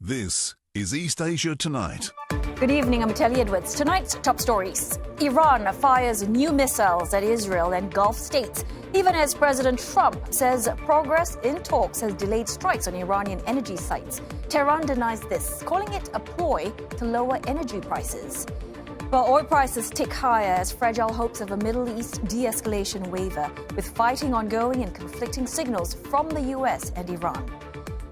This is East Asia Tonight. Good evening, I'm Telly Edwards. Tonight's top stories. Iran fires new missiles at Israel and Gulf states, even as President Trump says progress in talks has delayed strikes on Iranian energy sites. Tehran denies this, calling it a ploy to lower energy prices. While oil prices tick higher as fragile hopes of a Middle East de-escalation waver, with fighting ongoing and conflicting signals from the US and Iran.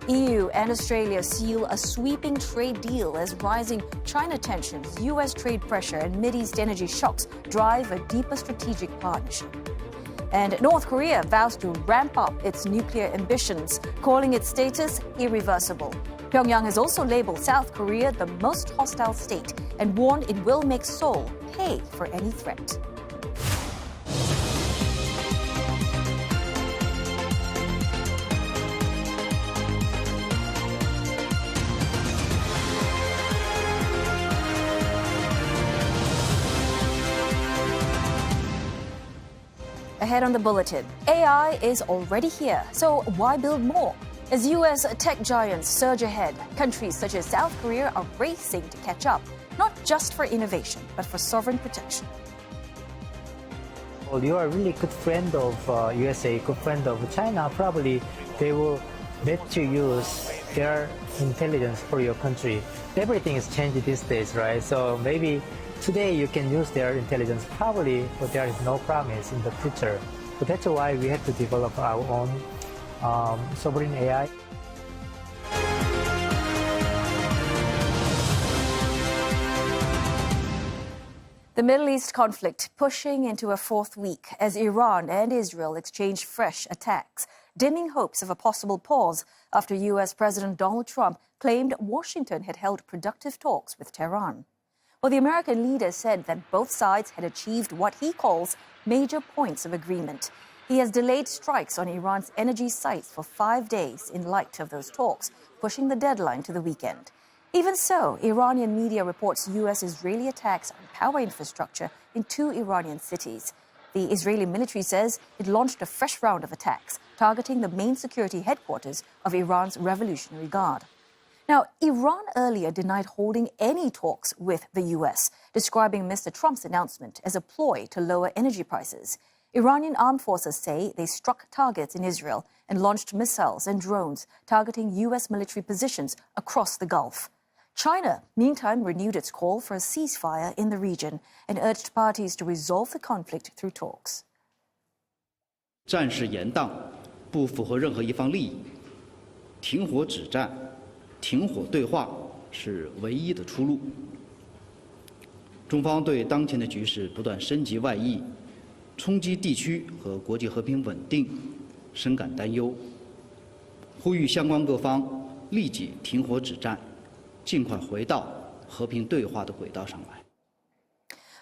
EU and Australia seal a sweeping trade deal as rising China tensions, US trade pressure and Mideast energy shocks drive a deeper strategic partnership. And North Korea vows to ramp up its nuclear ambitions, calling its status irreversible. Pyongyang has also labeled South Korea the most hostile state and warned it will make Seoul pay for any threat. Ahead on the bulletin, AI is already here, so why build more? As U.S. tech giants surge ahead, countries such as South Korea are racing to catch up, not just for innovation, but for sovereign protection. Well, you are a really good friend of USA, good friend of China. Probably they will let you use their intelligence for your country. Everything is changed these days, right? So maybe today you can use their intelligence probably, but there is no promise in the future. So that's why we have to develop our own sovereign AI. The Middle East conflict pushing into a fourth week as Iran and Israel exchange fresh attacks, dimming hopes of a possible pause after U.S. President Donald Trump claimed Washington had held productive talks with Tehran. Well, the American leader said that both sides had achieved what he calls major points of agreement. He has delayed strikes on Iran's energy sites for 5 days in light of those talks, pushing the deadline to the weekend. Even so, Iranian media reports US-Israeli attacks on power infrastructure in 2 Iranian cities. The Israeli military says it launched a fresh round of attacks, targeting the main security headquarters of Iran's Revolutionary Guard. Now, Iran earlier denied holding any talks with the U.S., describing Mr. Trump's announcement as a ploy to lower energy prices. Iranian armed forces say they struck targets in Israel and launched missiles and drones targeting U.S. military positions across the Gulf. China, meantime, renewed its call for a ceasefire in the region and urged parties to resolve the conflict through talks. 战事延宕，不符合任何一方利益，停火止战。停火对话是唯一的出路。中方对当前的局势不断升级外溢，冲击地区和国际和平稳定深感担忧，呼吁相关各方立即停火止战，尽快回到和平对话的轨道上来。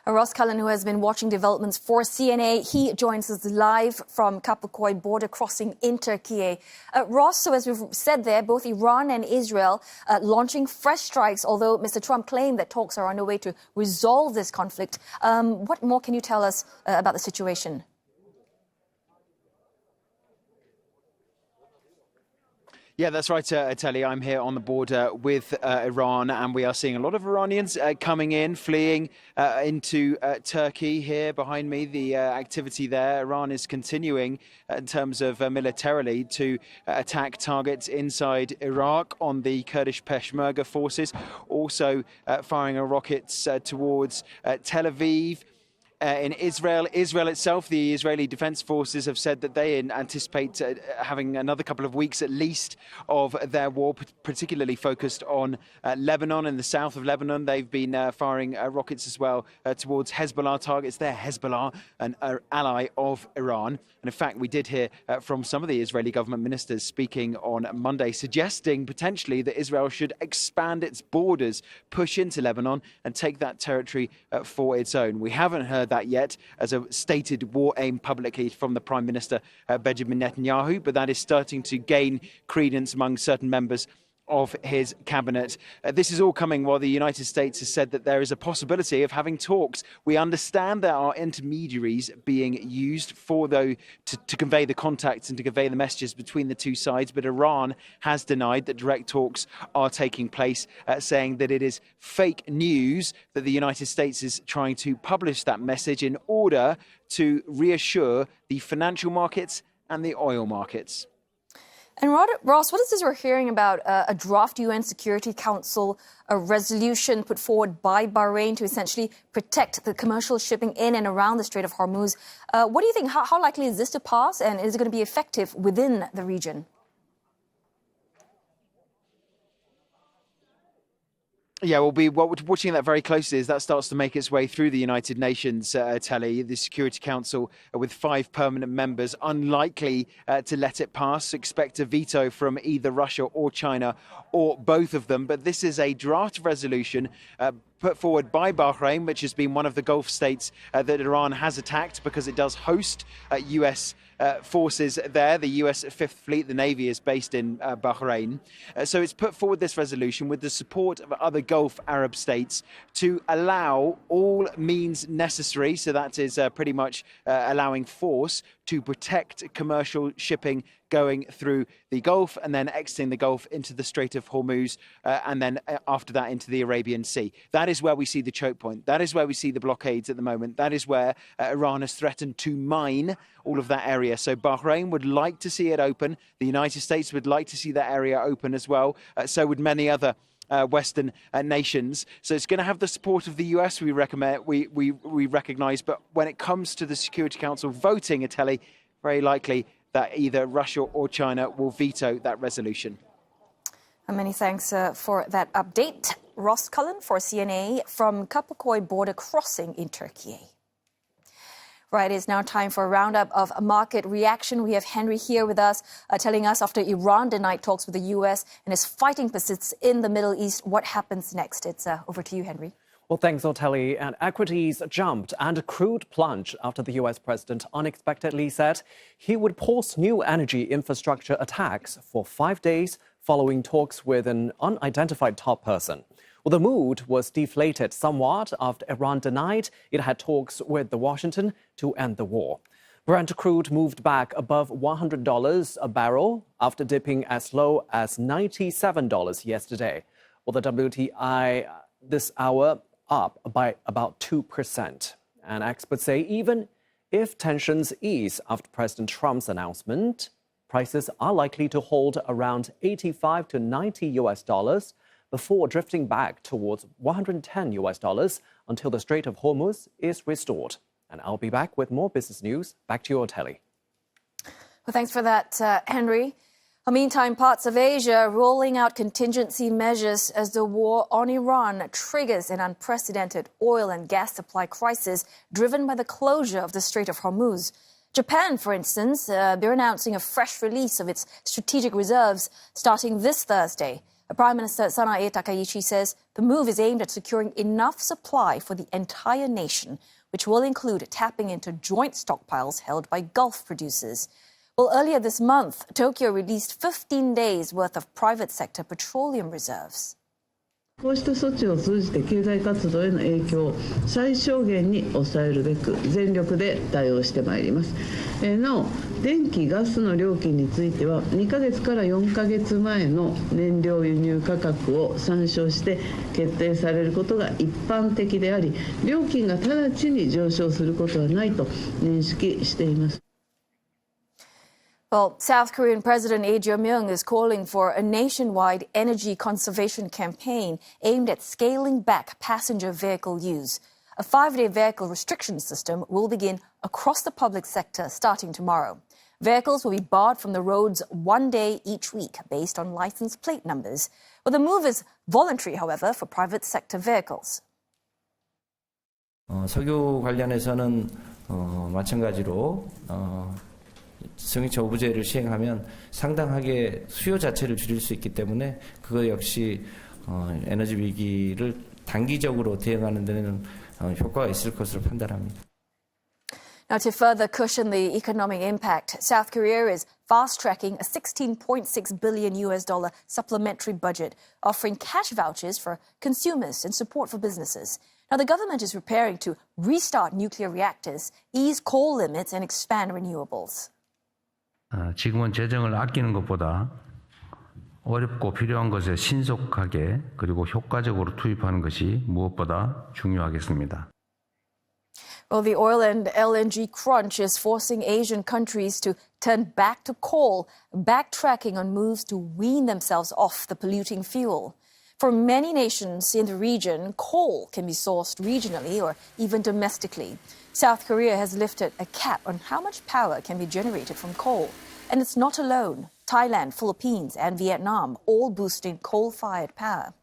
Ross Cullen, who has been watching developments for CNA, he joins us live from Kapıköy border crossing in Turkey. Ross, so as we've said there, both Iran and Israel launching fresh strikes, although Mr. Trump claimed that talks are underway to resolve this conflict. What more can you tell us about the situation? Yeah, that's right, Telly. I'm here on the border with Iran, and we are seeing a lot of Iranians coming in, fleeing into Turkey. Here behind me, the activity there. Iran is continuing in terms of militarily to attack targets inside Iraq on the Kurdish Peshmerga forces, also firing rockets towards Tel Aviv. In Israel itself, the Israeli Defense Forces have said that they anticipate having another couple of weeks at least of their war, particularly focused on Lebanon and the south of Lebanon. They've been firing rockets as well towards Hezbollah targets. They're Hezbollah, an ally of Iran. And in fact, we did hear from some of the Israeli government ministers speaking on Monday, suggesting potentially that Israel should expand its borders, push into Lebanon and take that territory for its own. We haven't heard that yet as a stated war aim publicly from the Prime Minister Benjamin Netanyahu, but that is starting to gain credence among certain members of his cabinet. This is all coming while the United States has said that there is a possibility of having talks. We understand there are intermediaries being used for to convey the contacts and to convey the messages between the two sides, but Iran has denied that direct talks are taking place, saying that it is fake news that the United States is trying to publish that message in order to reassure the financial markets and the oil markets. And Ross, what is this we're hearing about a draft UN Security Council, a resolution put forward by Bahrain to essentially protect the commercial shipping in and around the Strait of Hormuz? What do you think? How likely is this to pass, and is it going to be effective within the region? Yeah, we'll be watching that very closely as that starts to make its way through the United Nations, Telly, the Security Council with 5 permanent members, unlikely to let it pass. Expect a veto from either Russia or China or both of them. But this is a draft resolution put forward by Bahrain, which has been one of the Gulf states that Iran has attacked because it does host US forces there. The US Fifth Fleet, the Navy, is based in Bahrain. So it's put forward this resolution with the support of other Gulf Arab states to allow all means necessary, so that is pretty much allowing force to protect commercial shipping going through the Gulf and then exiting the Gulf into the Strait of Hormuz and then after that into the Arabian Sea. That is where we see the choke point. That is where we see the blockades at the moment. That is where Iran has threatened to mine all of that area. So Bahrain would like to see it open. The United States would like to see that area open as well. So would many other Western nations. So it's going to have the support of the US, we recognize. But when it comes to the Security Council voting, Atelli, very likely that either Russia or China will veto that resolution. And many thanks for that update. Ross Cullen for CNA from Kapakoi border crossing in Turkey. Right, it's now time for a roundup of market reaction. We have Henry here with us, telling us after Iran denied talks with the U.S. and as fighting persists in the Middle East, what happens next? It's over to you, Henry. Well, thanks, Otelli. And equities jumped and crude plunged after the U.S. president unexpectedly said he would pause new energy infrastructure attacks for 5 days following talks with an unidentified top person. Well, the mood was deflated somewhat after Iran denied it had talks with Washington to end the war. Brent crude moved back above $100 a barrel after dipping as low as $97 yesterday. Well, the WTI this hour up by about 2%. And experts say even if tensions ease after President Trump's announcement, prices are likely to hold around $85 to $90 before drifting back towards $110 until the Strait of Hormuz is restored. And I'll be back with more business news. Back to you, Otelli. Well, thanks for that, Henry. Meantime, parts of Asia rolling out contingency measures as the war on Iran triggers an unprecedented oil and gas supply crisis driven by the closure of the Strait of Hormuz. Japan, for instance, they're announcing a fresh release of its strategic reserves starting this Thursday. Prime Minister Sanae Takaichi says the move is aimed at securing enough supply for the entire nation, which will include tapping into joint stockpiles held by Gulf producers. Well, earlier this month, Tokyo released 15 days' worth of private sector petroleum reserves. こうした措置を通じて経済活動への影響を最小限に抑えるべく全力で対応してまいります。なお、電気・ガスの料金については2ヶ月から4ヶ月前の燃料輸入価格を参照して決定されることが一般的であり、料金が直ちに上昇することはないと認識しています。 Well, South Korean President Lee Jae-myung is calling for a nationwide energy conservation campaign aimed at scaling back passenger vehicle use. A 5-day vehicle restriction system will begin across the public sector starting tomorrow. Vehicles will be barred from the roads 1 day each week based on license plate numbers. Well, the move is voluntary, however, for private sector vehicles. 석유 관련해서는 마찬가지로 승용차 오부제를 시행하면 상당하게 수요 자체를 줄일 수 있기 때문에 그거 역시 에너지 위기를 단기적으로 대응하는 데는 효과가 있을 것으로 판단합니다. Now, to further cushion the economic impact, South Korea is fast-tracking a $16.6 billion supplementary budget, offering cash vouchers for consumers and support for businesses. Now, the government is preparing to restart nuclear reactors, ease coal limits, and expand renewables. 지금은 재정을 아끼는 것보다 어렵고 필요한 것에 신속하게 그리고 효과적으로 투입하는 것이 무엇보다 중요하겠습니다. Well, the oil and LNG crunch is forcing Asian countries to turn back to coal, backtracking on moves to wean themselves off the polluting fuel. For many nations in the region, coal can be sourced regionally or even domestically. South Korea has lifted a cap on how much power can be generated from coal. And it's not alone. Thailand, Philippines, and Vietnam all boosting coal-fired power.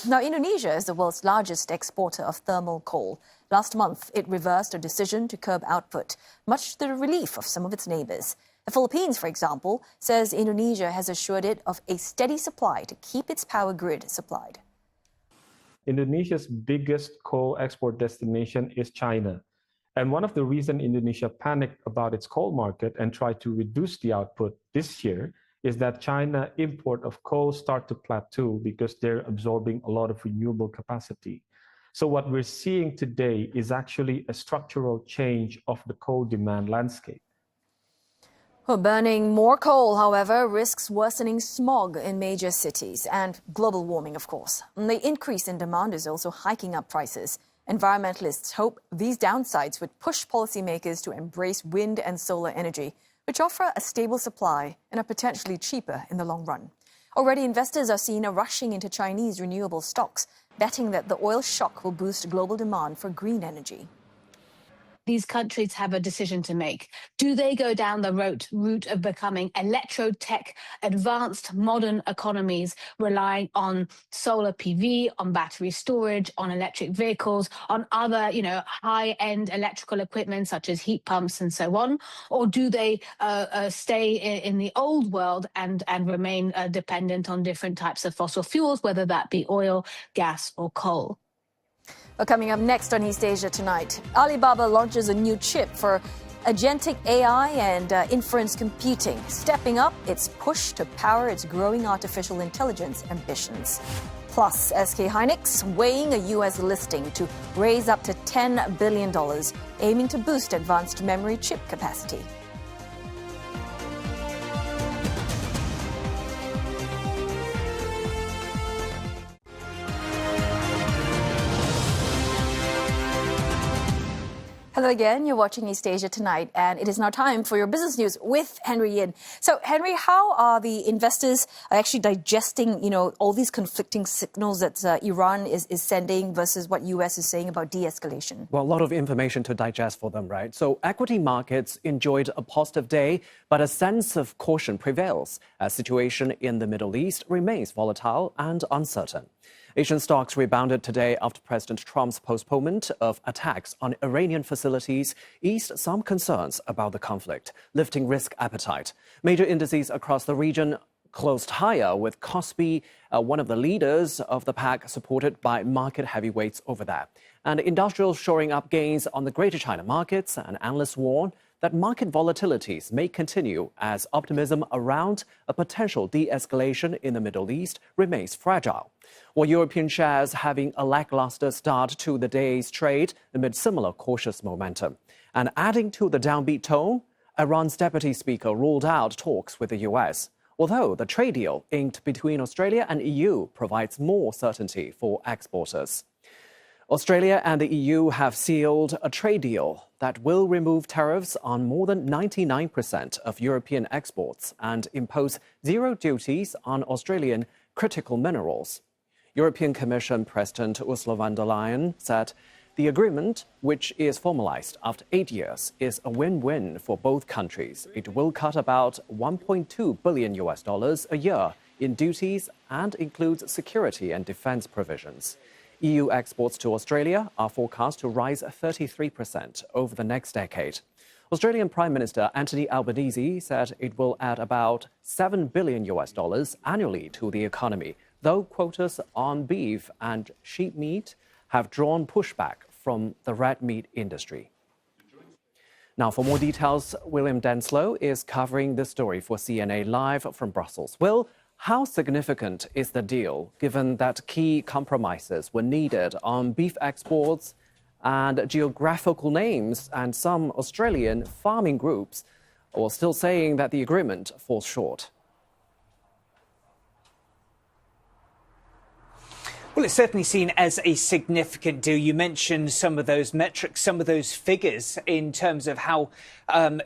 Now, Indonesia is the world's largest exporter of thermal coal. Last month, it reversed a decision to curb output, much to the relief of some of its neighbors. The Philippines, for example, says Indonesia has assured it of a steady supply to keep its power grid supplied. Indonesia's biggest coal export destination is China. And one of the reasons Indonesia panicked about its coal market and tried to reduce the output this year is that China import of coal start to plateau because they're absorbing a lot of renewable capacity. So what we're seeing today is actually a structural change of the coal demand landscape. Well, burning more coal, however, risks worsening smog in major cities and global warming, of course. And the increase in demand is also hiking up prices. Environmentalists hope these downsides would push policymakers to embrace wind and solar energy, which offer a stable supply and are potentially cheaper in the long run. Already, investors are seen rushing into Chinese renewable stocks, betting that the oil shock will boost global demand for green energy. These countries have a decision to make. Do they go down the route of becoming electro-tech, advanced modern economies relying on solar PV, on battery storage, on electric vehicles, on other, high-end electrical equipment such as heat pumps and so on? Or do they stay in the old world and remain dependent on different types of fossil fuels, whether that be oil, gas or coal? Well, coming up next on East Asia Tonight, Alibaba launches a new chip for agentic AI and inference computing, stepping up its push to power its growing artificial intelligence ambitions. Plus, SK Hynix weighing a U.S. listing to raise up to $10 billion, aiming to boost advanced memory chip capacity. Hello again, you're watching East Asia Tonight, and it is now time for your business news with Henry Yin. So, Henry, how are the investors actually digesting, all these conflicting signals that Iran is sending versus what U.S. is saying about de-escalation? Well, a lot of information to digest for them, right? So, equity markets enjoyed a positive day, but a sense of caution prevails as situation in the Middle East remains volatile and uncertain. Asian stocks rebounded today after President Trump's postponement of attacks on Iranian facilities eased some concerns about the conflict, lifting risk appetite. Major indices across the region closed higher, with Kospi, one of the leaders of the pact, supported by market heavyweights over there. And industrials shoring up gains on the Greater China markets, and analysts warn that market volatilities may continue as optimism around a potential de-escalation in the Middle East remains fragile. While European shares having a lackluster start to the day's trade amid similar cautious momentum. And adding to the downbeat tone, Iran's deputy speaker ruled out talks with the US, although the trade deal inked between Australia and EU provides more certainty for exporters. Australia and the EU have sealed a trade deal that will remove tariffs on more than 99% of European exports and impose zero duties on Australian critical minerals. European Commission President Ursula von der Leyen said the agreement, which is formalized after 8 years, is a win-win for both countries. It will cut about $1.2 billion a year in duties and includes security and defense provisions. EU exports to Australia are forecast to rise 33% over the next decade. Australian Prime Minister Anthony Albanese said it will add about $7 billion annually to the economy, though quotas on beef and sheep meat have drawn pushback from the red meat industry. Now, for more details, William Denslow is covering this story for CNA Live from Brussels. Will, how significant is the deal, given that key compromises were needed on beef exports and geographical names, and some Australian farming groups are still saying that the agreement falls short? Well, it's certainly seen as a significant deal. You mentioned some of those metrics, some of those figures in terms of how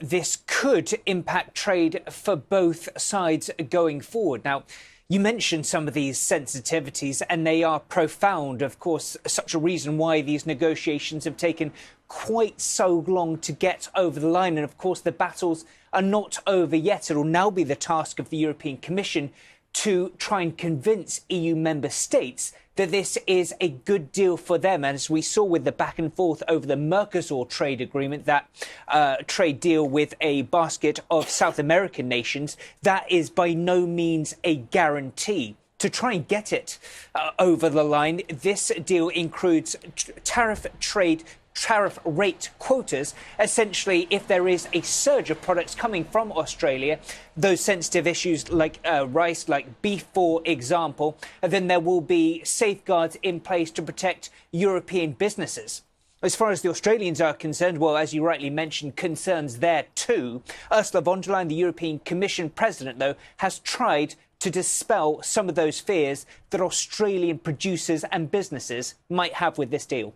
this could impact trade for both sides going forward. Now, you mentioned some of these sensitivities, and they are profound. Of course, such a reason why these negotiations have taken quite so long to get over the line. And of course, the battles are not over yet. It will now be the task of the European Commission to try and convince EU member states that this is a good deal for them. And as we saw with the back and forth over the Mercosur trade agreement, that trade deal with a basket of South American nations, that is by no means a guarantee. To try and get it over the line, this deal includes tariff rate quotas. Essentially, if there is a surge of products coming from Australia, those sensitive issues like rice, like beef, for example, then there will be safeguards in place to protect European businesses. As far as the Australians are concerned, well, as you rightly mentioned, concerns there too. Ursula von der Leyen, the European Commission President, though, has tried to dispel some of those fears that Australian producers and businesses might have with this deal.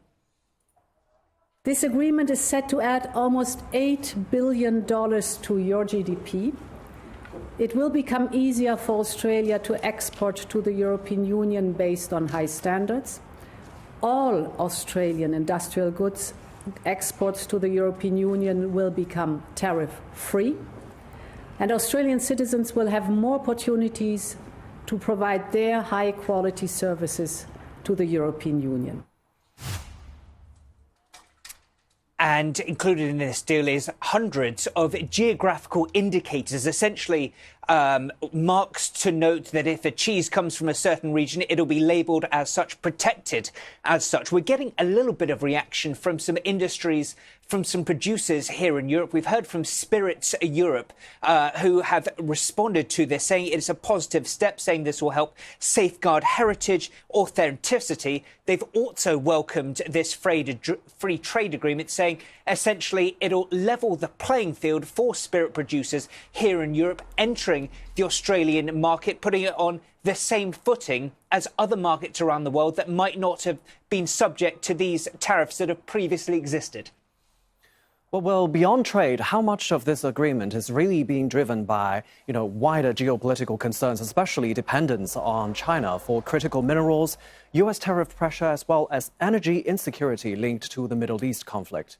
This agreement is set to add almost $8 billion to your GDP. It will become easier for Australia to export to the European Union based on high standards. All Australian industrial goods exports to the European Union will become tariff-free. And Australian citizens will have more opportunities to provide their high-quality services to the European Union. And included in this deal is hundreds of geographical indicators, essentially marks to note that if a cheese comes from a certain region, it'll be labelled as such, protected as such. We're getting a little bit of reaction from some industries, from some producers here in Europe. We've heard from Spirits Europe, who have responded to this, saying it is a positive step, saying this will help safeguard heritage, authenticity. They've also welcomed this free trade agreement, saying essentially it'll level the playing field for spirit producers here in Europe, entering the Australian market, putting it on the same footing as other markets around the world that might not have been subject to these tariffs that have previously existed. Well, beyond trade, how much of this agreement is really being driven by, wider geopolitical concerns, especially dependence on China for critical minerals, U.S. tariff pressure, as well as energy insecurity linked to the Middle East conflict?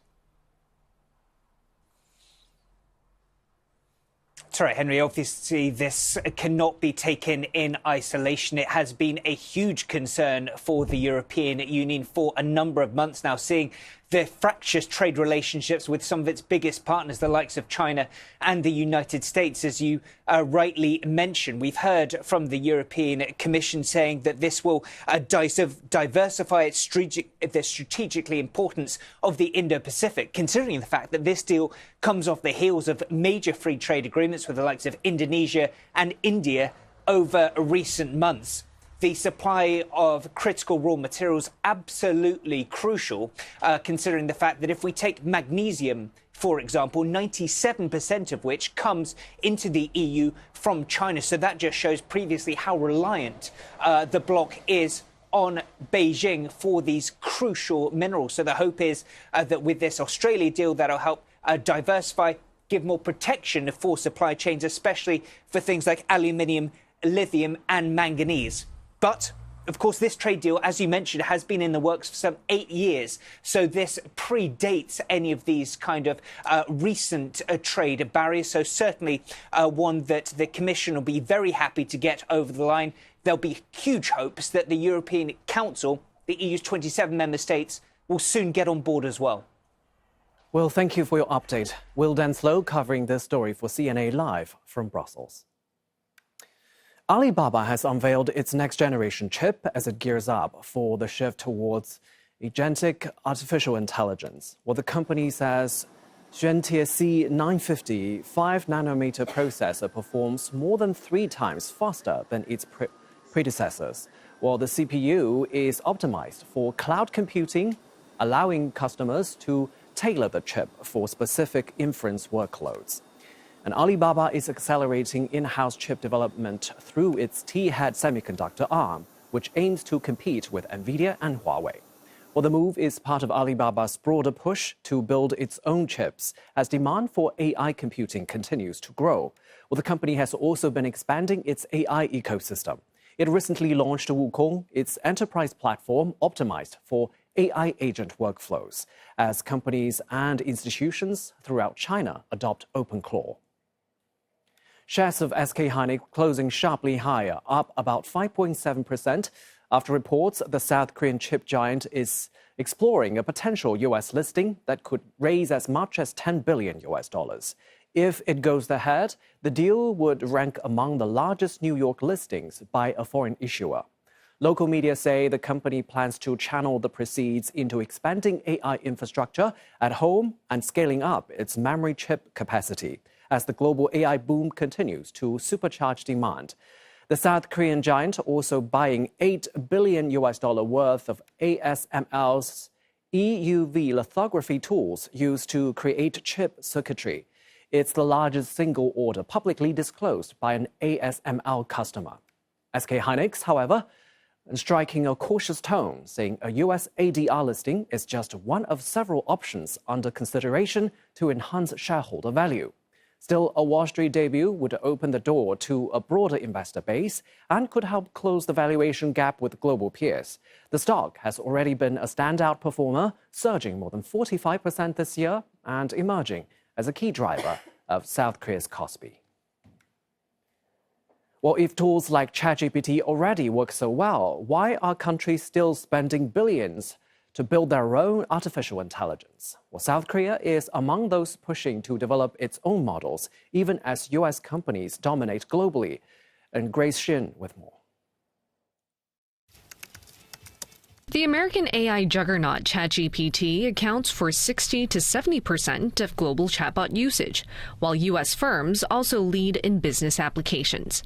Sorry, Henry, obviously this cannot be taken in isolation. It has been a huge concern for the European Union for a number of months now, seeing the fractious trade relationships with some of its biggest partners, the likes of China and the United States, as you rightly mentioned. We've heard from the European Commission saying that this will diversify the strategically importance of the Indo-Pacific, considering the fact that this deal comes off the heels of major free trade agreements with the likes of Indonesia and India over recent months. The supply of critical raw materials absolutely crucial, considering the fact that if we take magnesium, for example, 97% of which comes into the EU from China. So that just shows previously how reliant the bloc is on Beijing for these crucial minerals. So the hope is that with this Australia deal, that'll help diversify, give more protection for supply chains, especially for things like aluminium, lithium and manganese. But, of course, this trade deal, as you mentioned, has been in the works for some 8 years. So this predates any of these kind of recent trade barriers. So certainly one that the Commission will be very happy to get over the line. There'll be huge hopes that the European Council, the EU's 27 member states, will soon get on board as well. Well, thank you for your update. Will Denslow covering this story for CNA Live from Brussels. Alibaba has unveiled its next-generation chip as it gears up for the shift towards agentic artificial intelligence. Well, the company says Xuantie C950 5-nanometer processor performs more than 3 times faster than its predecessors, while the CPU is optimized for cloud computing, allowing customers to tailor the chip for specific inference workloads. And Alibaba is accelerating in-house chip development through its T-head semiconductor arm, which aims to compete with NVIDIA and Huawei. Well, the move is part of Alibaba's broader push to build its own chips as demand for AI computing continues to grow. Well, the company has also been expanding its AI ecosystem. It recently launched Wukong, its enterprise platform optimized for AI agent workflows, as companies and institutions throughout China adopt OpenClaw. Shares of SK Hynix closing sharply higher, up about 5.7%, after reports the South Korean chip giant is exploring a potential U.S. listing that could raise as much as $10 billion. If it goes ahead, the deal would rank among the largest New York listings by a foreign issuer. Local media say the company plans to channel the proceeds into expanding AI infrastructure at home and scaling up its memory chip capacity as the global AI boom continues to supercharge demand. The South Korean giant also buying $8 billion worth of ASML's EUV lithography tools used to create chip circuitry. It's the largest single order publicly disclosed by an ASML customer. SK Hynix, however, striking a cautious tone, saying a US ADR listing is just one of several options under consideration to enhance shareholder value. Still, a Wall Street debut would open the door to a broader investor base and could help close the valuation gap with global peers. The stock has already been a standout performer, surging more than 45% this year and emerging as a key driver of South Korea's Kospi. Well, if tools like ChatGPT already work so well, why are countries still spending billions to build their own artificial intelligence? Well, South Korea is among those pushing to develop its own models, even as US companies dominate globally. And Grace Shin with more. The American AI juggernaut ChatGPT accounts for 60 to 70% of global chatbot usage, while US firms also lead in business applications.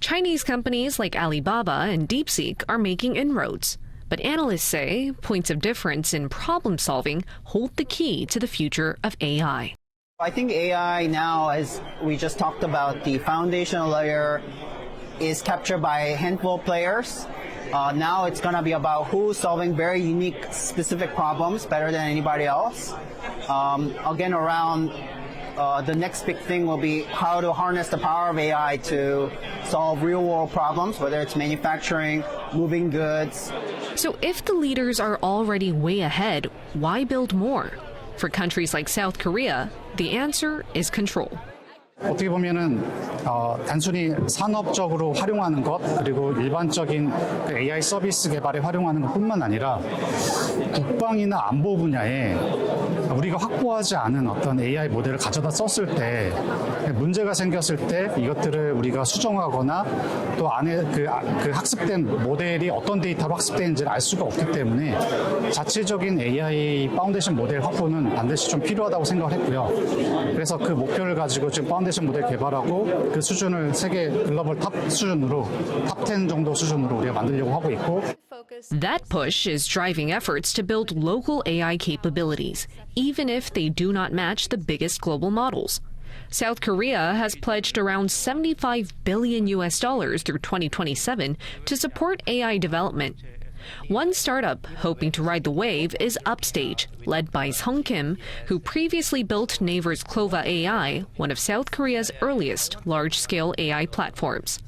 Chinese companies like Alibaba and DeepSeek are making inroads. But analysts say points of difference in problem solving hold the key to the future of AI. I think AI now, as we just talked about, the foundational layer is captured by a handful of players. Now it's going to be about who's solving very unique, specific problems better than anybody else. Again, around the next big thing will be how to harness the power of AI to solve real-world problems, whether it's manufacturing, moving goods. So if the leaders are already way ahead, why build more? For countries like South Korea, the answer is control. 어떻게 보면은 단순히 산업적으로 활용하는 것 그리고 일반적인 AI 서비스 개발에 활용하는 것뿐만 아니라 국방이나 안보 분야에 우리가 확보하지 않은 어떤 AI 모델을 가져다 썼을 때 문제가 생겼을 때 이것들을 우리가 수정하거나 또 안에 그 학습된 모델이 어떤 데이터로 학습되는지를 알 수가 없기 때문에 자체적인 AI 파운데이션 모델 확보는 반드시 좀 필요하다고 생각을 했고요. 그래서 그 목표를 가지고 지금 파운데이션 모델 개발하고 그 수준을 세계 글로벌 탑 수준으로 탑 10 정도 수준으로 우리가 만들려고 하고 있고. That push is driving efforts to build local AI capabilities, even if they do not match the biggest global models. South Korea has pledged around $75 billion through 2027 to support AI development. One startup hoping to ride the wave is Upstage, led by Sung Kim, who previously built Naver's Clova AI, one of South Korea's earliest large-scale AI platforms.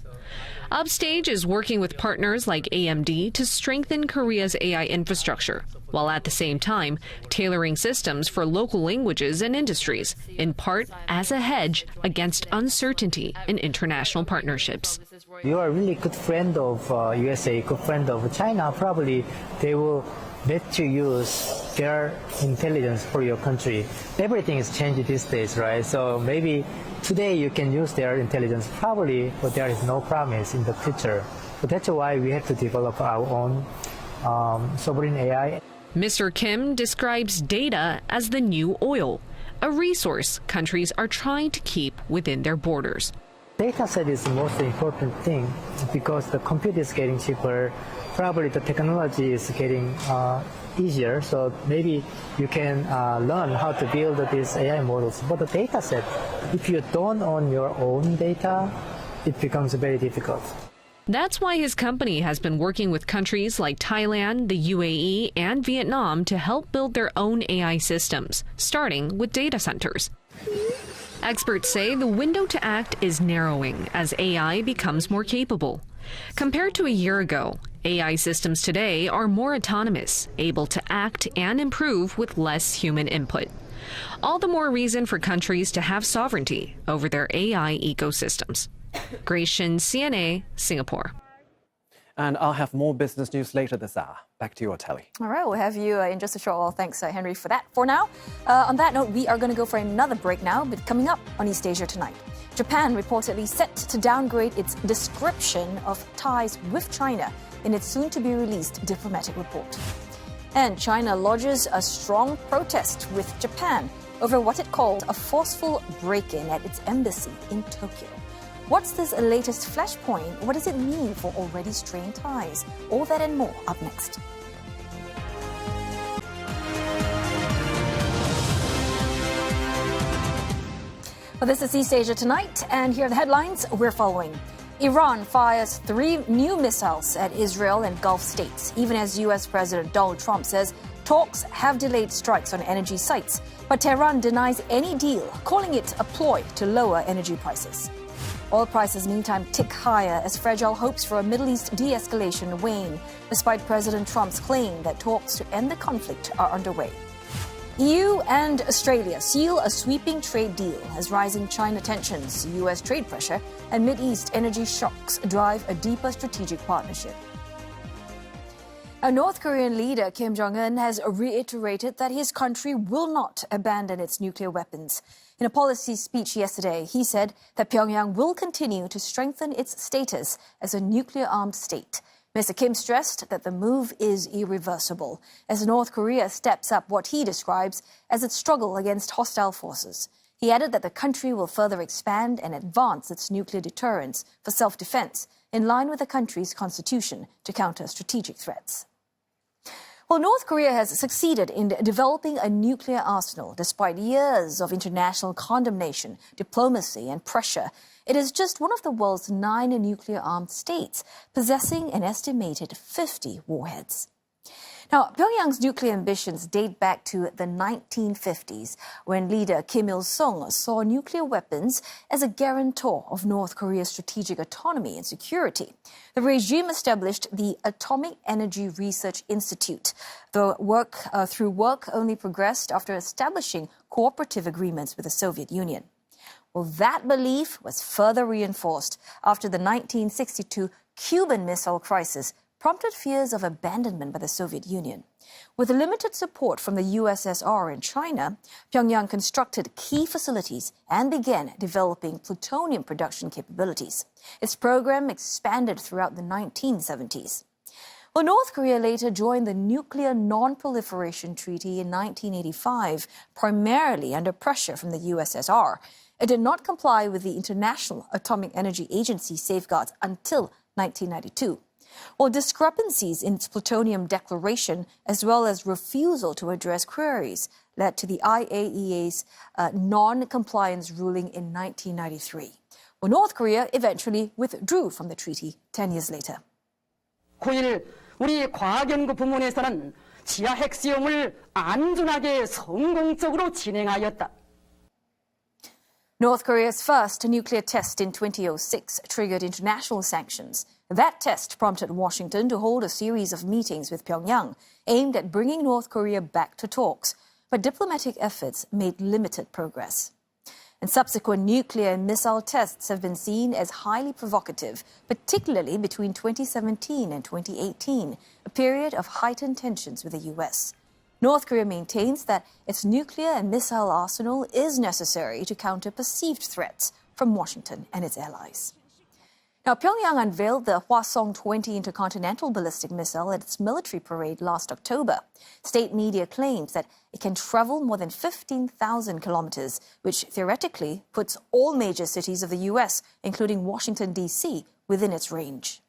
Upstage is working with partners like AMD to strengthen Korea's AI infrastructure, while at the same time tailoring systems for local languages and industries, in part as a hedge against uncertainty in international partnerships. You are a really good friend of USA, good friend of China. Probably they will let you use their intelligence for your country. Everything is changed these days, right? So maybe today you can use their intelligence probably, but there is no promise in the future. But that's why we have to develop our own sovereign AI. Mr. Kim describes data as the new oil. a resource countries are trying to keep within their borders. Data set is the most important thing because the compute is getting cheaper. Probably the technology is getting easier, so maybe you can learn how to build these AI models. But the data set, if you don't own your own data, it becomes very difficult. That's why his company has been working with countries like Thailand, the UAE, and Vietnam to help build their own AI systems, starting with data centers. Experts say the window to act is narrowing as AI becomes more capable. Compared to a year ago, AI systems today are more autonomous, able to act and improve with less human input. All the more reason for countries to have sovereignty over their AI ecosystems. Grace Shin, CNA, Singapore. And I'll have more business news later this hour. Back to you, Telly. All right, we'll have you in just a short while. Thanks, Henry, for that. For now, on that note, we are going to go for another break now, but coming up on East Asia Tonight. Japan reportedly set to downgrade its description of ties with China in its soon-to-be-released diplomatic report. And China lodges a strong protest with Japan over what it called a forceful break-in at its embassy in Tokyo. What's this latest flashpoint? What does it mean for already strained ties? All that and more up next. Well, this is East Asia Tonight, and here are the headlines we're following. Iran fires 3 new missiles at Israel and Gulf states, even as U.S. President Donald Trump says talks have delayed strikes on energy sites. But Tehran denies any deal, calling it a ploy to lower energy prices. Oil prices, meantime, tick higher as fragile hopes for a Middle East de-escalation wane, despite President Trump's claim that talks to end the conflict are underway. EU and Australia seal a sweeping trade deal as rising China tensions, U.S. trade pressure, and Mid-East energy shocks drive a deeper strategic partnership. A North Korean leader, Kim Jong Un, has reiterated that his country will not abandon its nuclear weapons. In a policy speech yesterday, he said that Pyongyang will continue to strengthen its status as a nuclear-armed state. Mr. Kim stressed that the move is irreversible as North Korea steps up what he describes as its struggle against hostile forces. He added that the country will further expand and advance its nuclear deterrence for self-defense in line with the country's constitution to counter strategic threats. Well, North Korea has succeeded in developing a nuclear arsenal despite years of international condemnation, diplomacy, and pressure. It is just one of the world's 9 nuclear-armed states, possessing an estimated 50 warheads. Now, Pyongyang's nuclear ambitions date back to the 1950s, when leader Kim Il-sung saw nuclear weapons as a guarantor of North Korea's strategic autonomy and security. The regime established the Atomic Energy Research Institute. The work only progressed after establishing cooperative agreements with the Soviet Union. Well, that belief was further reinforced after the 1962 Cuban Missile Crisis prompted fears of abandonment by the Soviet Union. With limited support from the USSR and China, Pyongyang constructed key facilities and began developing plutonium production capabilities. Its program expanded throughout the 1970s. Well, North Korea later joined the Nuclear Non-Proliferation Treaty in 1985, primarily under pressure from the USSR. It did not comply with the International Atomic Energy Agency safeguards until 1992. Well, discrepancies in its plutonium declaration, as well as refusal to address queries, led to the IAEA's non-compliance ruling in 1993. Well, North Korea eventually withdrew from the treaty 10 years later. 9일 우리 과학연구 부문에서는 지하 핵시험을 안전하게 성공적으로 진행하였다. North Korea's first nuclear test in 2006 triggered international sanctions. That test prompted Washington to hold a series of meetings with Pyongyang aimed at bringing North Korea back to talks. But diplomatic efforts made limited progress. And subsequent nuclear and missile tests have been seen as highly provocative, particularly between 2017 and 2018, a period of heightened tensions with the U.S. North Korea maintains that its nuclear and missile arsenal is necessary to counter perceived threats from Washington and its allies. Now, Pyongyang unveiled the Hwasong-20 intercontinental ballistic missile at its military parade last October. State media claims that it can travel more than 15,000 kilometers, which theoretically puts all major cities of the U.S., including Washington, D.C., within its range.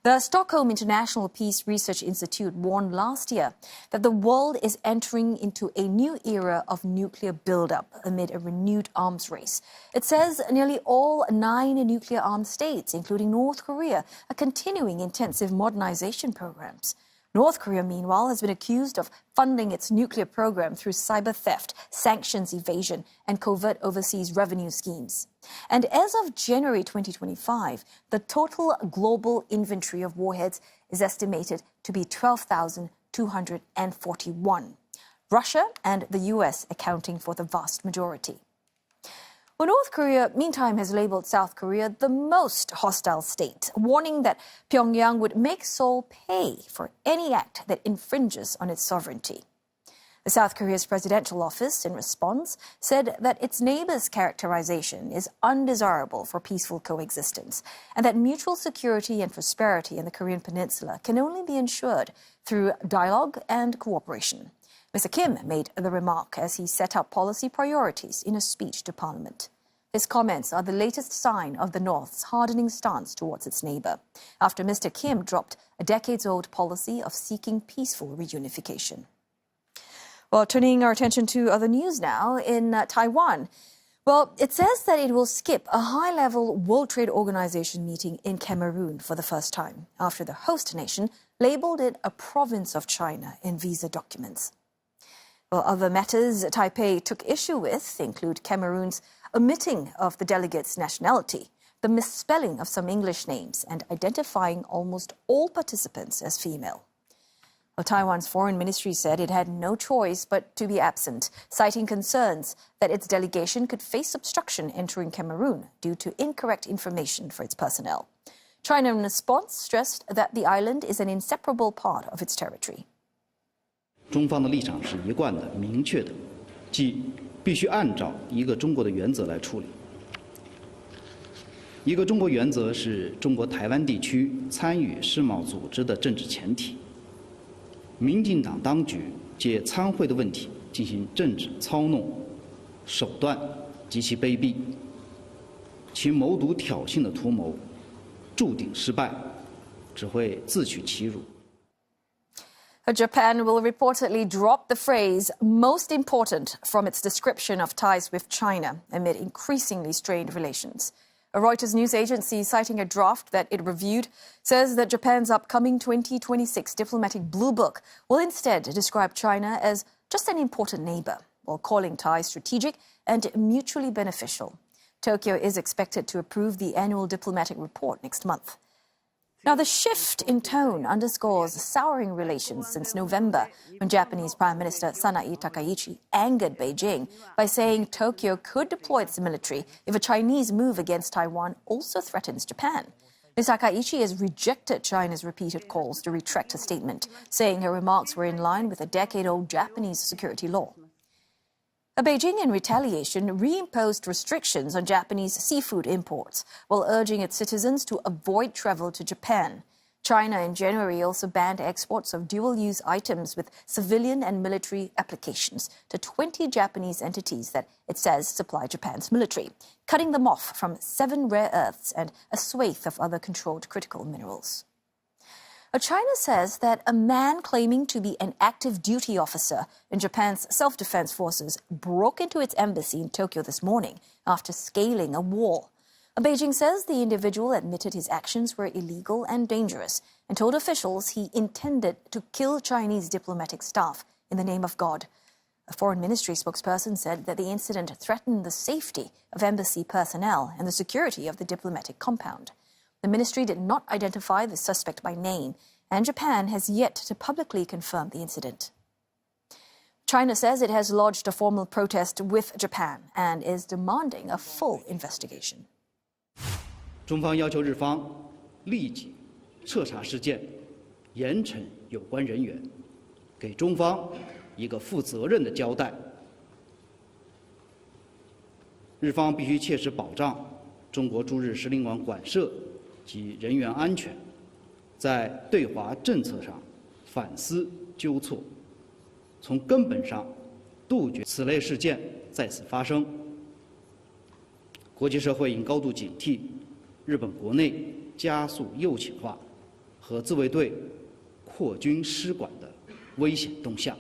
The Stockholm International Peace Research Institute warned last year that the world is entering into a new era of nuclear buildup amid a renewed arms race. It says nearly all 9 nuclear-armed states, including North Korea, are continuing intensive modernization programs. North Korea, meanwhile, has been accused of funding its nuclear program through cyber theft, sanctions evasion, and covert overseas revenue schemes. And as of January 2025, the total global inventory of warheads is estimated to be 12,241. Russia and the US accounting for the vast majority. Well, North Korea, meantime, has labeled South Korea the most hostile state, warning that Pyongyang would make Seoul pay for any act that infringes on its sovereignty. The South Korea's presidential office, in response, said that its neighbor's characterization is undesirable for peaceful coexistence and that mutual security and prosperity in the Korean peninsula can only be ensured through dialogue and cooperation. Mr. Kim made the remark as he set out policy priorities in a speech to Parliament. His comments are the latest sign of the North's hardening stance towards its neighbor, after Mr. Kim dropped a decades-old policy of seeking peaceful reunification. Well, turning our attention to other news now, in Taiwan. Well, it says that it will skip a high-level World Trade Organization meeting in Cameroon for the first time, after the host nation labeled it a province of China in visa documents. Well, other matters Taipei took issue with include Cameroon's omitting of the delegates' nationality, the misspelling of some English names, and identifying almost all participants as female. Well, Taiwan's foreign ministry said it had no choice but to be absent, citing concerns that its delegation could face obstruction entering Cameroon due to incorrect information for its personnel. China, in response, stressed that the island is an inseparable part of its territory. 中方的立场是一贯的、明确的，即必须按照一个中国的原则来处理。一个中国原则是中国台湾地区参与世贸组织的政治前提。民进党当局借参会的问题进行政治操弄，手段极其卑鄙，其谋独挑衅的图谋注定失败，只会自取其辱。 Japan will reportedly drop the phrase most important from its description of ties with China amid increasingly strained relations. A Reuters news agency citing a draft that it reviewed says that Japan's upcoming 2026 diplomatic blue book will instead describe China as just an important neighbor, while calling ties strategic and mutually beneficial. Tokyo is expected to approve the annual diplomatic report next month. Now, the shift in tone underscores souring relations since November, when Japanese Prime Minister Sanae Takaichi angered Beijing by saying Tokyo could deploy its military if a Chinese move against Taiwan also threatens Japan. Ms. Takaichi has rejected China's repeated calls to retract her statement, saying her remarks were in line with a decade-old Japanese security law. Beijing, in retaliation, reimposed restrictions on Japanese seafood imports while urging its citizens to avoid travel to Japan. China in January also banned exports of dual-use items with civilian and military applications to 20 Japanese entities that it says supply Japan's military, cutting them off from 7 rare earths and a swathe of other controlled critical minerals. China says that a man claiming to be an active duty officer in Japan's self-defense forces broke into its embassy in Tokyo this morning after scaling a wall. Beijing says the individual admitted his actions were illegal and dangerous and told officials he intended to kill Chinese diplomatic staff in the name of God. A foreign ministry spokesperson said that the incident threatened the safety of embassy personnel and the security of the diplomatic compound. The ministry did not identify the suspect by name, and Japan has yet to publicly confirm the incident. China says it has lodged a formal protest with Japan and is demanding a full investigation. 中方要求日方立即彻查事件，严惩有关人员，给中方一个负责任的交代。日方必须切实保障中国驻日使领馆馆舍及人员安全，在对华政策上反思纠错，从根本上杜绝此类事件再次发生。国际社会应高度警惕日本国内加速右倾化和自卫队扩军失管的危险动向。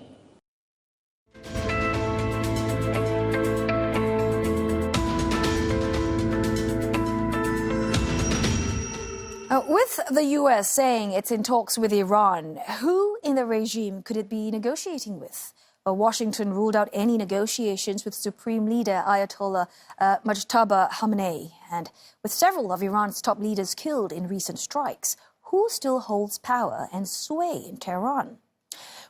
With the US saying it's in talks with Iran, who in the regime could it be negotiating with? Washington ruled out any negotiations with Supreme Leader Ayatollah Mujtaba Khamenei. And with several of Iran's top leaders killed in recent strikes, who still holds power and sway in Tehran?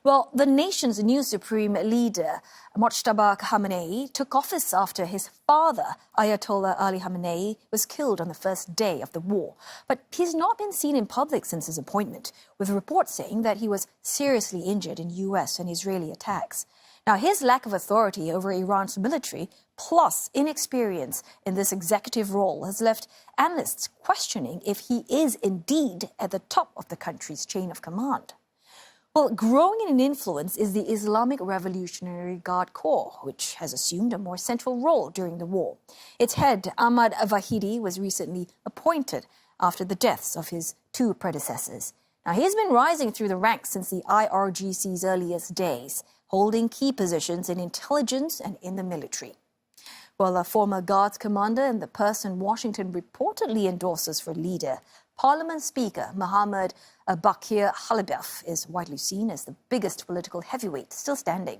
Well, the nation's new supreme leader, Mujtaba Khamenei, took office after his father, Ayatollah Ali Khamenei, was killed on the first day of the war. But he's not been seen in public since his appointment, with reports saying that he was seriously injured in US and Israeli attacks. Now, his lack of authority over Iran's military, plus inexperience in this executive role, has left analysts questioning if he is indeed at the top of the country's chain of command. Well, growing in influence is the Islamic Revolutionary Guard Corps, which has assumed a more central role during the war. Its head, Ahmad Vahidi, was recently appointed after the deaths of his two predecessors. Now, he's been rising through the ranks since the IRGC's earliest days, holding key positions in intelligence and in the military. Well, a former Guards commander and the person Washington reportedly endorses for leader, Parliament Speaker Mohammad Bakir Ghalibaf, is widely seen as the biggest political heavyweight still standing.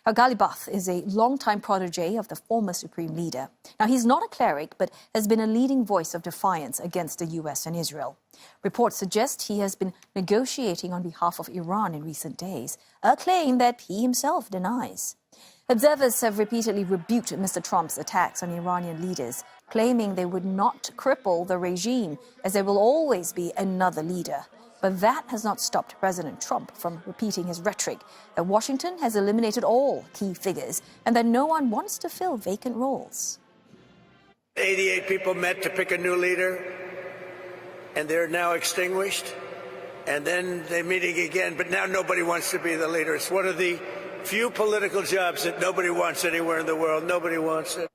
Now, Ghalibaf is a longtime protege of the former Supreme Leader. Now, he's not a cleric, but has been a leading voice of defiance against the US and Israel. Reports suggest he has been negotiating on behalf of Iran in recent days, a claim that he himself denies. Observers have repeatedly rebuked Mr. Trump's attacks on Iranian leaders, claiming they would not cripple the regime, as there will always be another leader. But that has not stopped President Trump from repeating his rhetoric that Washington has eliminated all key figures and that no one wants to fill vacant roles. 88 people met to pick a new leader, and they're now extinguished. And then they're meeting again, but now nobody wants to be the leader. It's one of the few political jobs that nobody wants anywhere in the world. Nobody wants it.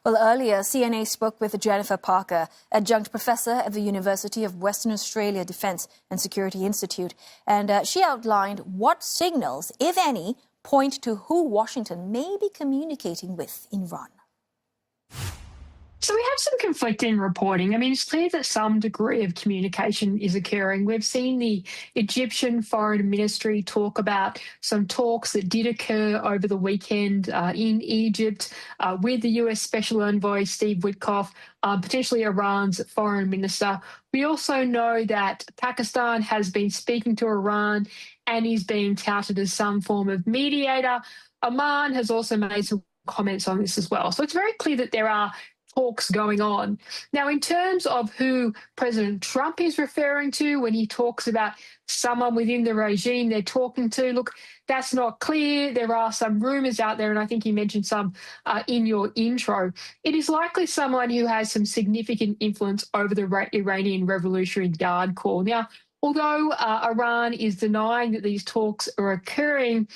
Well, earlier, CNA spoke with Jennifer Parker, adjunct professor at the University of Western Australia Defence and Security Institute, and she outlined what signals, if any, point to who Washington may be communicating with in Iran. So we have some conflicting reporting. I mean, it's clear that some degree of communication is occurring. We've seen the Egyptian Foreign Ministry talk about some talks that did occur over the weekend in Egypt with the US Special Envoy Steve Witkoff, potentially Iran's foreign minister. We also know that Pakistan has been speaking to Iran and is being touted as some form of mediator. Oman has also made some comments on this as well. So it's very clear that there are talks going on. Now, in terms of who President Trump is referring to when he talks about someone within the regime they're talking to, look, that's not clear. There are some rumours out there, and I think you mentioned some in your intro. It is likely someone who has some significant influence over the Iranian Revolutionary Guard Corps. Now, although Iran is denying that these talks are occurring,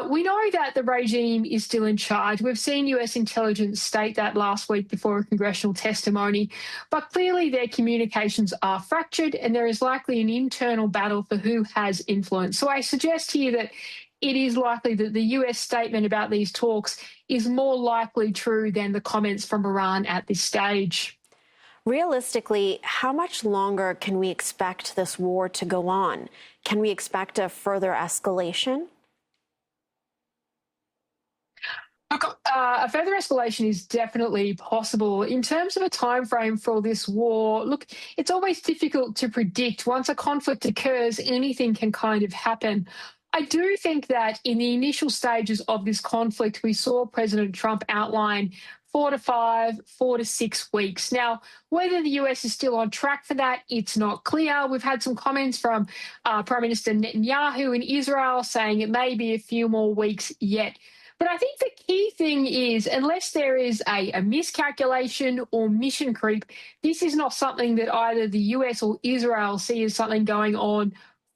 we know that the regime is still in charge. We've seen US intelligence state that last week before a congressional testimony. But clearly their communications are fractured and there is likely an internal battle for who has influence. So I suggest here that it is likely that the US statement about these talks is more likely true than the comments from Iran at this stage. Realistically, how much longer can we expect this war to go on? Can we expect a further escalation? Look, a further escalation is definitely possible. In terms of a time frame for this war, look, it's always difficult to predict. Once a conflict occurs, anything can kind of happen. I do think that in the initial stages of this conflict, we saw President Trump outline 4 to 6 weeks. Now, whether the US is still on track for that, it's not clear. We've had some comments from Prime Minister Netanyahu in Israel saying it may be a few more weeks yet. But I think the key thing is, unless there is a miscalculation or mission creep, this is not something that either the US or Israel see as something going on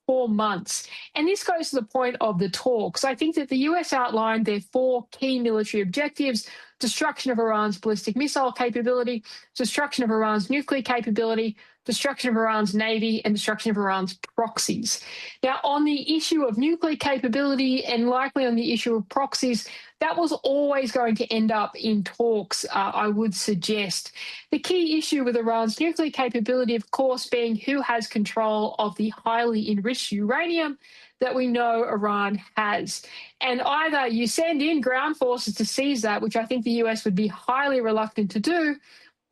for months. And this goes to the point of the talks. I think that the US outlined their 4 key military objectives: destruction of Iran's ballistic missile capability, destruction of Iran's nuclear capability, destruction of Iran's navy, and destruction of Iran's proxies. Now, on the issue of nuclear capability and likely on the issue of proxies, that was always going to end up in talks, I would suggest. The key issue with Iran's nuclear capability, of course, being who has control of the highly enriched uranium that we know Iran has. And either you send in ground forces to seize that, which I think the US would be highly reluctant to do,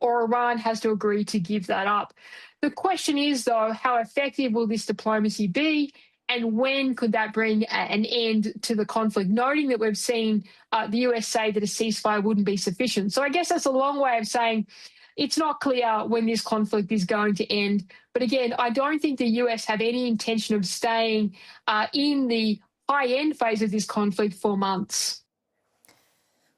or Iran has to agree to give that up. The question is, though, how effective will this diplomacy be, and when could that bring an end to the conflict, noting that we've seen the US say that a ceasefire wouldn't be sufficient. So I guess that's a long way of saying it's not clear when this conflict is going to end. But again, I don't think the US have any intention of staying in the high-end phase of this conflict for months.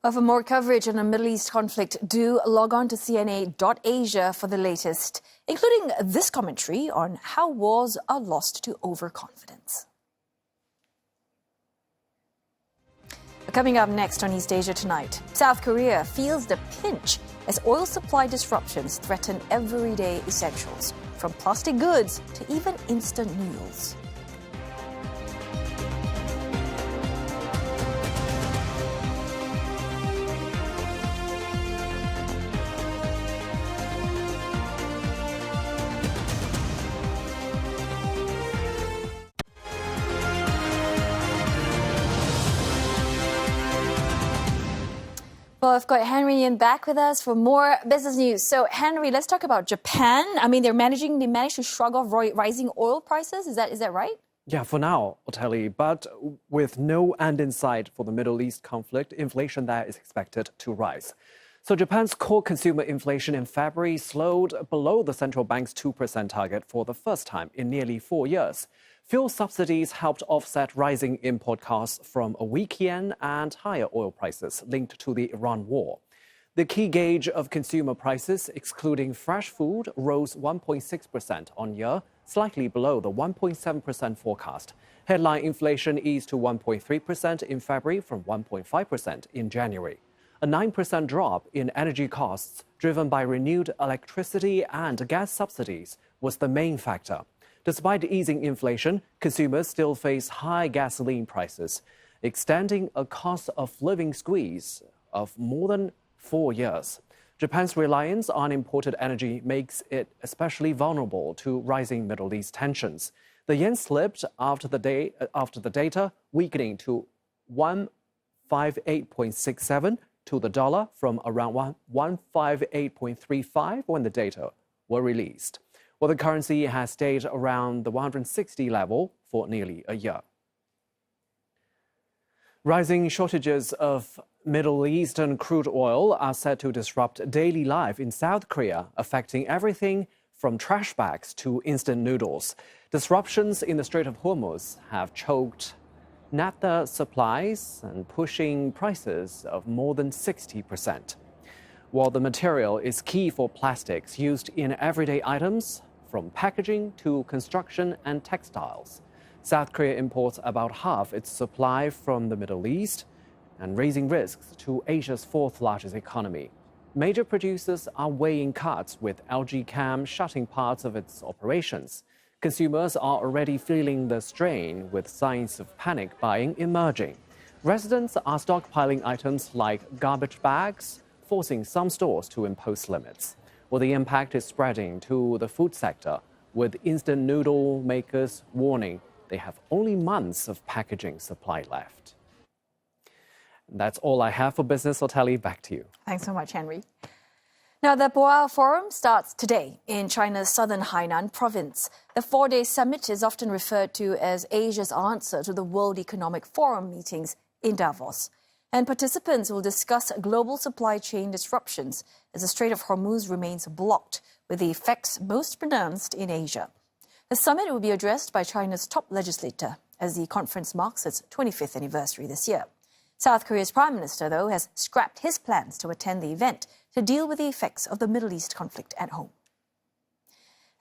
Well, for more coverage on the Middle East conflict, do log on to CNA.Asia for the latest, including this commentary on how wars are lost to overconfidence. Coming up next on East Asia Tonight, South Korea feels the pinch as oil supply disruptions threaten everyday essentials, from plastic goods to even instant noodles. Well, I've got Henry Yin back with us for more business news. So, Henry, let's talk about Japan. I mean, they managed to shrug off rising oil prices. Is that right? Yeah, for now, Otelli. But with no end in sight for the Middle East conflict, inflation there is expected to rise. So Japan's core consumer inflation in February slowed below the central bank's 2% target for the first time in nearly 4 years. Fuel subsidies helped offset rising import costs from a weak yen and higher oil prices linked to the Iran war. The key gauge of consumer prices, excluding fresh food, rose 1.6% on year, slightly below the 1.7% forecast. Headline inflation eased to 1.3% in February from 1.5% in January. A 9% drop in energy costs, driven by renewed electricity and gas subsidies, was the main factor. Despite easing inflation, consumers still face high gasoline prices, extending a cost of living squeeze of more than 4 years. Japan's reliance on imported energy makes it especially vulnerable to rising Middle East tensions. The yen slipped after the data, weakening to 158.67 to the dollar from around 158.35 when the data were released. Well, the currency has stayed around the 160 level for nearly a year. Rising shortages of Middle Eastern crude oil are set to disrupt daily life in South Korea, affecting everything from trash bags to instant noodles. Disruptions in the Strait of Hormuz have choked naphtha supplies and pushing prices of more than 60%. While the material is key for plastics used in everyday items, from packaging to construction and textiles, South Korea imports about half its supply from the Middle East and raising risks to Asia's fourth largest economy. Major producers are weighing cuts, with LG Chem shutting parts of its operations. Consumers are already feeling the strain, with signs of panic buying emerging. Residents are stockpiling items like garbage bags, forcing some stores to impose limits. Well, the impact is spreading to the food sector, with instant noodle makers warning they have only months of packaging supply left. That's all I have for Business. Otelli, back to you. Thanks so much, Henry. Now, the Boao Forum starts today in China's southern Hainan province. The 4-day summit is often referred to as Asia's answer to the World Economic Forum meetings in Davos. And participants will discuss global supply chain disruptions as the Strait of Hormuz remains blocked, with the effects most pronounced in Asia. The summit will be addressed by China's top legislator as the conference marks its 25th anniversary this year. South Korea's Prime Minister, though, has scrapped his plans to attend the event to deal with the effects of the Middle East conflict at home.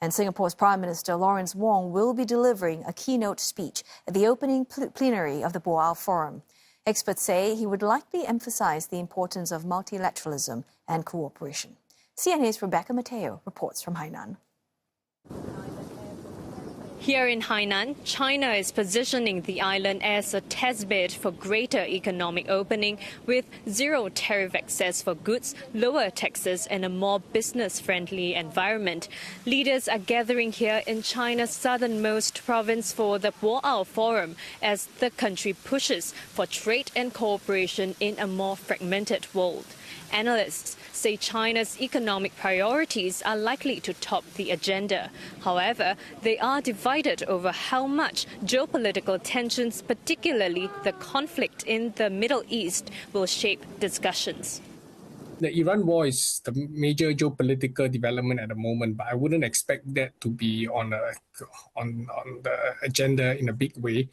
And Singapore's Prime Minister Lawrence Wong will be delivering a keynote speech at the opening plenary of the Boao Forum. Experts say he would likely emphasize the importance of multilateralism and cooperation. CNA's Rebecca Mateo reports from Hainan. Here in Hainan, China is positioning the island as a testbed for greater economic opening with zero tariff access for goods, lower taxes and a more business-friendly environment. Leaders are gathering here in China's southernmost province for the Boao Forum as the country pushes for trade and cooperation in a more fragmented world. Analysts say China's economic priorities are likely to top the agenda. However, they are divided over how much geopolitical tensions, particularly the conflict in the Middle East, will shape discussions. The Iran war is the major geopolitical development at the moment, but I wouldn't expect that to be on the agenda in a big way.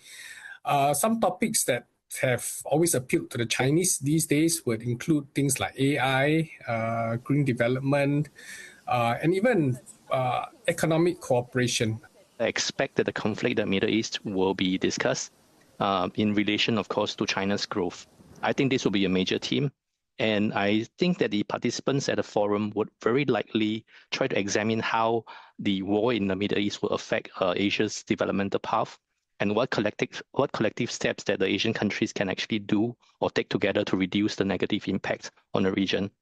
Some topics that have always appealed to the Chinese these days would include things like AI, green development, and even economic cooperation. I expect that the conflict in the Middle East will be discussed in relation, of course, to China's growth. I think this will be a major theme. And I think that the participants at the forum would very likely try to examine how the war in the Middle East will affect Asia's developmental path, and what collective steps that the Asian countries can actually do or take together to reduce the negative impact on the region.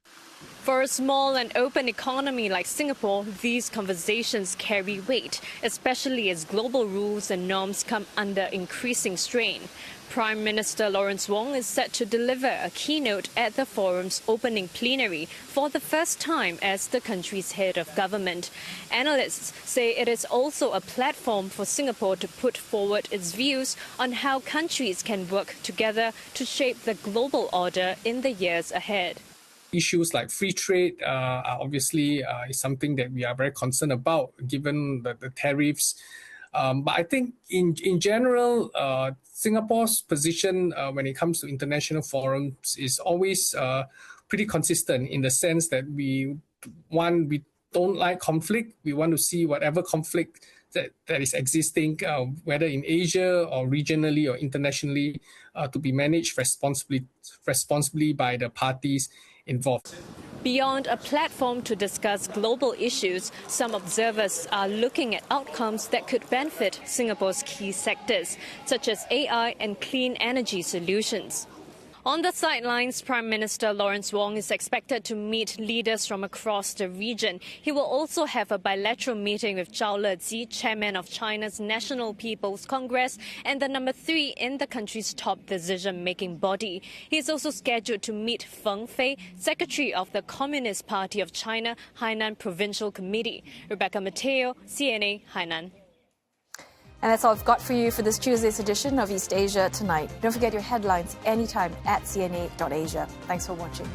For a small and open economy like Singapore, these conversations carry weight, especially as global rules and norms come under increasing strain. Prime Minister Lawrence Wong is set to deliver a keynote at the forum's opening plenary for the first time as the country's head of government. Analysts say it is also a platform for Singapore to put forward its views on how countries can work together to shape the global order in the years ahead. Issues like free trade are obviously is something that we are very concerned about, given the tariffs. But I think in general, Singapore's position when it comes to international forums is always pretty consistent in the sense that we don't like conflict. We want to see whatever conflict that is existing, whether in Asia or regionally or internationally, to be managed responsibly by the parties involved. Beyond a platform to discuss global issues, some observers are looking at outcomes that could benefit Singapore's key sectors, such as AI and clean energy solutions. On the sidelines, Prime Minister Lawrence Wong is expected to meet leaders from across the region. He will also have a bilateral meeting with Zhao Lezi, chairman of China's National People's Congress and the number 3 in the country's top decision-making body. He is also scheduled to meet Feng Fei, secretary of the Communist Party of China, Hainan Provincial Committee. Rebecca Mateo, CNA, Hainan. And that's all I've got for you for this Tuesday's edition of East Asia Tonight. Don't forget your headlines anytime at cna.asia. Thanks for watching.